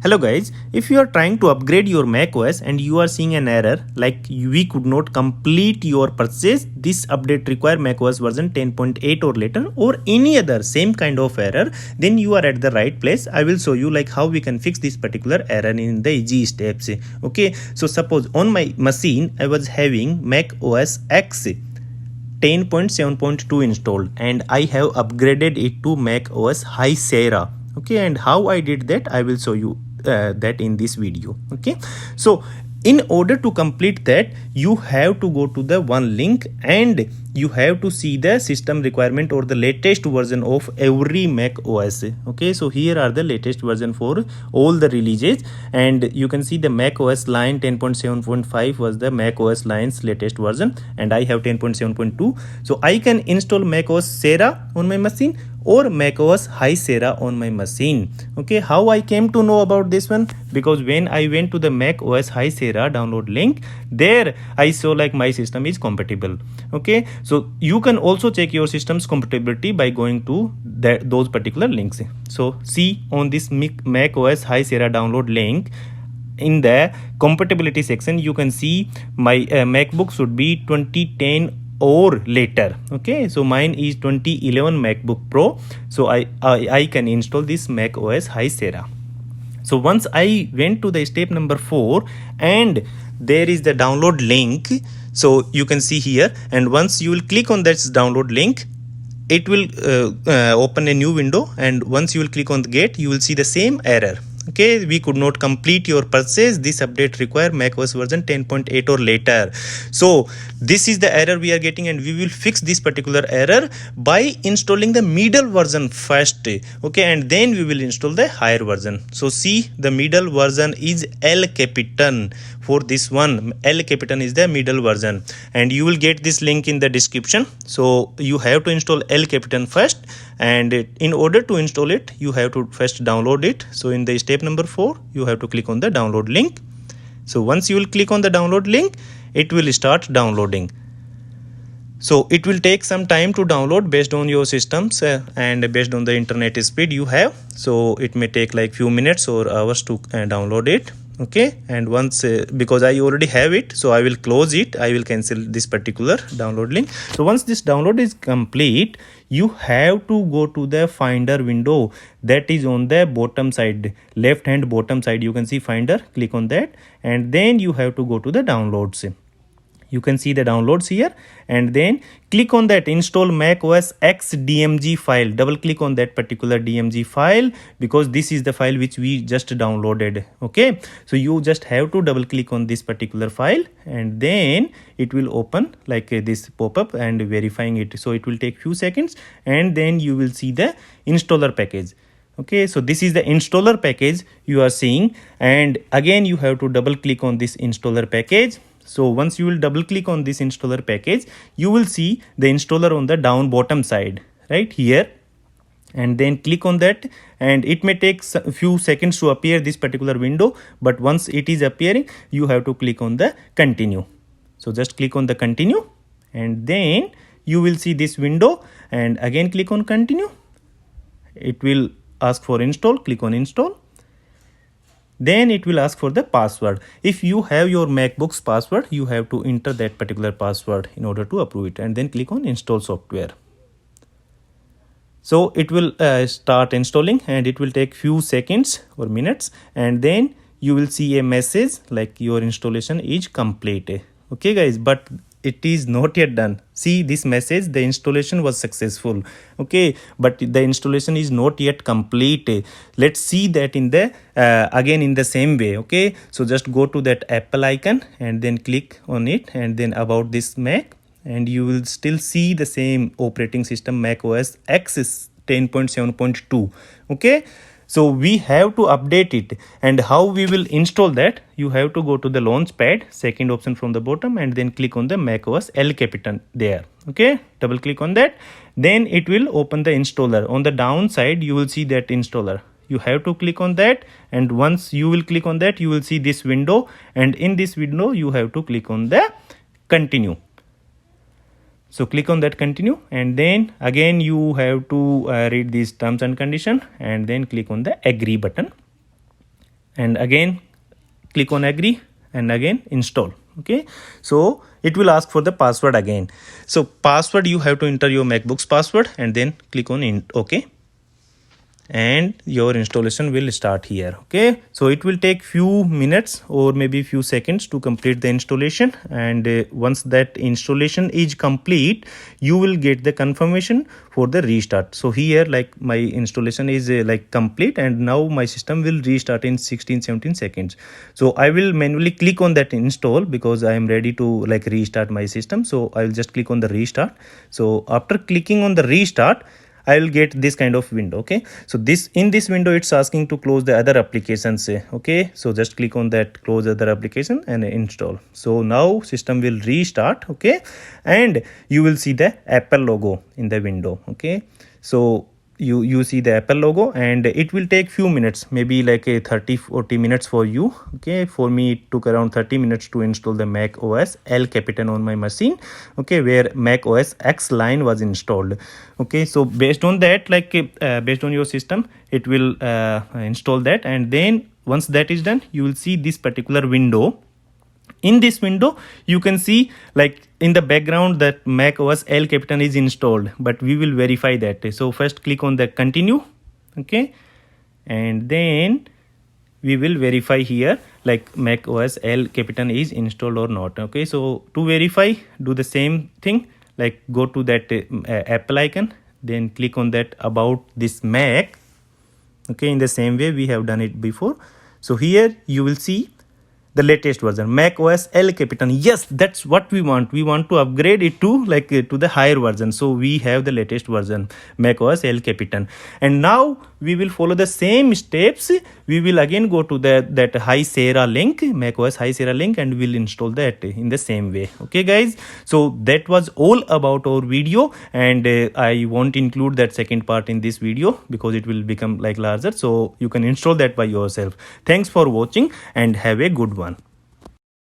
Hello guys, if you are trying to upgrade your macOS and you are seeing an error like we could not complete your purchase, this update require macOS version 10.8 or later, or any other same kind of error, then you are at the right place. I will show you like how we can fix this particular error in the easy steps. Okay, so suppose on my machine I was having macOS X 10.7.2 installed and I have upgraded it to macOS High Sierra. Okay, and how I did that I will show you that in this video. Okay, so in order to complete that you have to go to the one link and you have to see the system requirement or the latest version of every Mac OS. Okay, so here are the latest version for all the releases and you can see the Mac OS line 10.7.5 was the Mac OS line's latest version and I have 10.7.2. so I can install Mac OS Sierra on my machine or macOS High Sierra on my machine. Okay, how I came to know about this one? Because when I went to the macOS High Sierra download link, there I saw like my system is compatible. Okay, so you can also check your system's compatibility by going to those particular links. So see on this macOS High Sierra download link, in the compatibility section you can see my MacBook should be 2010 or later. Okay, so mine is 2011 MacBook Pro, so I can install this Mac OS High Sierra. So once I went to the step number 4 and there is the download link, so you can see here, and once you will click on that download link, it will open a new window, and once you will click on the gate you will see the same error. Okay, we could not complete your purchase, this update require macOS version 10.8 or later. So this is the error we are getting and we will fix this particular error by installing the middle version first. Okay, and then we will install the higher version. So see, the middle version is El Capitan. For this one, El Capitan is the middle version and you will get this link in the description. So you have to install El Capitan first, and in order to install it you have to first download it. So in the step number 4 you have to click on the download link. So once you will click on the download link, it will start downloading. So it will take some time to download based on your systems and based on the internet speed you have. So it may take like few minutes or hours to download it. Okay, and once because I already have it, so I will close it, I will cancel this particular download link. So once this download is complete, you have to go to the Finder window that is on the bottom side, left hand bottom side. You can see Finder, click on that and then you have to go to the downloads. You can see the downloads here and then click on that install Mac OS X DMG file. Double click on that particular DMG file because this is the file which we just downloaded. Okay, so you just have to double click on this particular file and then it will open like this pop-up and verifying it. So it will take few seconds and then you will see the installer package. Okay, so this is the installer package you are seeing, and again you have to double click on this installer package. So once you will double click on this installer package, you will see the installer on the down bottom side right here, and then click on that and it may take a few seconds to appear this particular window, but once it is appearing you have to click on the continue. So just click on the continue and then you will see this window and again click on continue. It will ask for install, click on install. Then it will ask for the password. If you have your MacBook's password, you have to enter that particular password in order to approve it and then click on install software. So it will start installing and it will take few seconds or minutes, and then you will see a message like your installation is complete. Okay guys, but it is not yet done. See this message, the installation was successful. Okay, but the installation is not yet complete. Let's see that in the again in the same way. Okay, so just go to that Apple icon and then click on it and then about this Mac, and you will still see the same operating system Mac OS X 10.7.2. Okay, so we have to update it, and how we will install that, you have to go to the Launchpad, second option from the bottom, and then click on the macOS El Capitan there. Okay, double click on that, then it will open the installer. On the downside you will see that installer. You have to click on that, and once you will click on that you will see this window, and in this window you have to click on the continue. So click on that continue, and then again you have to read these terms and condition and then click on the agree button. and again click on agree and again install. Okay, so it will ask for the password again. So password, you have to enter your MacBook's password and then click on OK, and your installation will start here. Okay, so it will take few minutes or maybe few seconds to complete the installation, and once that installation is complete, you will get the confirmation for the restart. So here, like, my installation is like complete, and now my system will restart in 16-17 seconds. So I will manually click on that install because I am ready to like restart my system. So I will just click on the restart. So after clicking on the restart, I will get this kind of window. Okay, so in this window it's asking to close the other applications. Okay, so just click on that close other application and install. So now system will restart. Okay, and you will see the Apple logo in the window. Okay, so you see the Apple logo, and it will take few minutes, maybe like a 30-40 minutes for you. Okay, for me it took around 30 minutes to install the Mac OS El Capitan on my machine. Okay, where Mac OS X line was installed. Okay, so based on that, like based on your system, it will install that, and then once that is done, you will see this particular window. In this window, you can see like in the background that Mac OS El Capitan is installed, but we will verify that. So first click on the continue. Okay, and then we will verify here like Mac OS El Capitan is installed or not. Okay, so to verify, do the same thing, like go to that Apple icon, then click on that about this Mac. Okay, in the same way we have done it before. So here you will see the latest version, Mac OS El Capitan. Yes, that's what we want. We want to upgrade it to like to the higher version. So we have the latest version, Mac OS El Capitan. And now we will follow the same steps. We will again go to that High Sierra link, Mac OS High Sierra link, and we'll install that in the same way. Okay, guys. So that was all about our video, and I won't include that second part in this video because it will become like larger. So you can install that by yourself. Thanks for watching and have a good one.